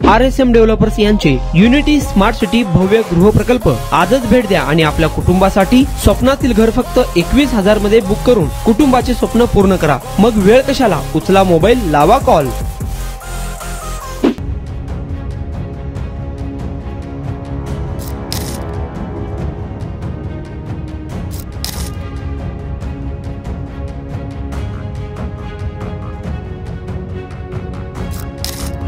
RSM developers यांचे unity smart city भव्य गृह प्रकल्प आजच भेट द्या आणि आपल्या कुटुंबासाठी स्वप्नातील घर फक्त 21,000 मध्ये बुक करून कुटुंबाचे स्वप्न पूर्ण करा। मग वेळ कशाला, उचला मोबाईल, लावा कॉल।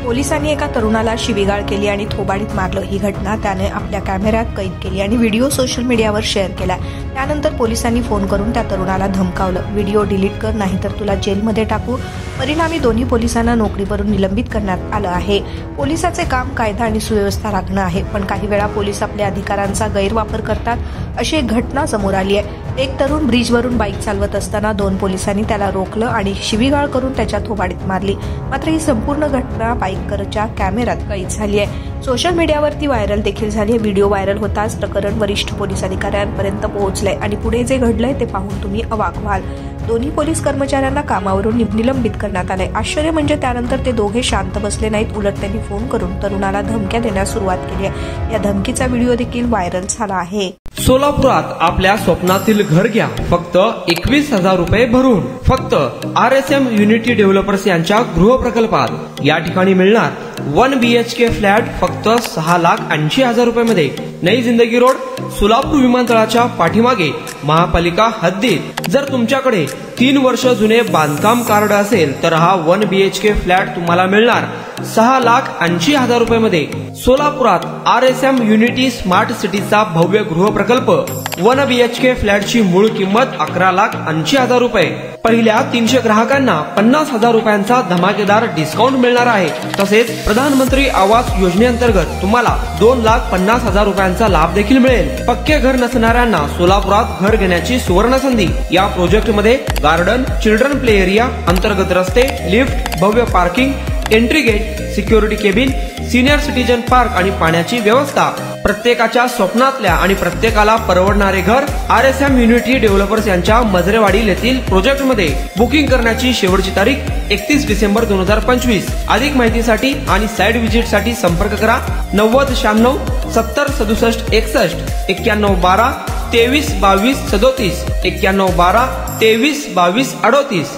पोलिसांनी एका तरुणाला शिवीगाळ केली आणि थोबाडीत मारलं। ही घटना त्याने आपल्या कॅमेऱ्यात कैद केली आणि व्हिडिओ सोशल मीडियावर शेअर केला। त्यानंतर पोलिसांनी फोन करून त्या तरुणाला धमकावलं, व्हिडिओ डिलीट कर नाहीतर तुला जेलमध्ये टाकू। परिणामी दोन्ही पोलिसांना नोकरीवरून निलंबित करण्यात आलं आहे। पोलिसाचे काम कायदा आणि सुव्यवस्था राखणं आहे, पण काही वेळा पोलीस आपल्या अधिकारांचा गैरवापर करतात अशी एक घटना समोर आली आहे। एक तरुण ब्रिजवरून बाईक चालवत असताना 2 पोलिसांनी त्याला रोखलं आणि शिवीगाळ करून त्याच्या थोबाडीत मारली। मात्र ही संपूर्ण घटना बाईकरच्या कॅमेऱ्यात कैद झाली आहे। सोशल मीडियावरती व्हायरल देखील झाली आहे। व्हिडिओ व्हायरल होताच प्रकरण वरिष्ठ पोलीस अधिकाऱ्यांपर्यंत पोहोचलंय आणि पुढे जे घडलंय ते पाहून तुम्ही अवाक व्हाल। दोन्ही पोलीस कर्मचाऱ्यांना कामावरून निलंबित करण्यात आले। आश्चर्य म्हणजे त्यानंतर ते दोघे शांत बसले नाहीत, उलट त्यांनी फोन करून तरुणाला धमक्या देण्यास सुरुवात केली आहे। या धमकीचा व्हिडिओ देखील व्हायरल झाला आहे। सोलापुरात आपल्या स्वप्नातील घर घ्या फक्त 21,000 रुपये भरून। फक्त RSM युनिटी डेव्हलपर्स यांच्या गृह प्रकल्पात या ठिकाणी मिळणार 1 BHK फ्लॅट फक्त 6,80,000 रुपये मध्ये। नई जिंदगी रोड, सोलापूर विमानतळाच्या पाठीमागे, महापालिका हद्दीत। जर तुमच्याकडे 3 वर्ष जुने बांधकाम कार्ड असेल तर हा 1 BHK फ्लॅट तुम्हाला मिळणार 6,80,000 रुपये मध्ये। सोलापुरात RSM युनिटी स्मार्ट सिटीचा भव्य गृह प्रकल्प 1 BHK फ्लॅटची मूळ किंमत 11,80,000 रुपये। पहिल्या 300 ग्राहकांना 50,000 रुपयांचा धमाकेदार डिस्काउंट मिळणार आहे। तसेच प्रधानमंत्री आवास योजनेअंतर्गत तुम्हाला 2,50,000 रुपयांचा लाभ देखील मिळेल। पक्के घर नसणाऱ्यांना सोलापुरात घर घेण्याची सुवर्ण संधी। या प्रोजेक्ट मध्ये गार्डन, चिल्ड्रन प्ले एरिया, अंतर्गत रस्ते, लिफ्ट, भव्य parking, entry gate, security cabin, senior citizen park आणि पाण्याची व्यवस्था। प्रत्येकाच्या स्वप्नातल्या आणि प्रत्येकाला परवडणारे घर RSM युनिटी डेव्हलपर्स यांच्या मजरेवाडी येथील प्रोजेक्ट मध्ये। बुकिंग करण्याची शेवटची तारीख 31 डिसेंबर 2025। अधिक माहितीसाठी आणि साइट व्हिजिट साठी संपर्क करा 9096 70 67 61 91 12 23 22 37 91 12 23 22 38।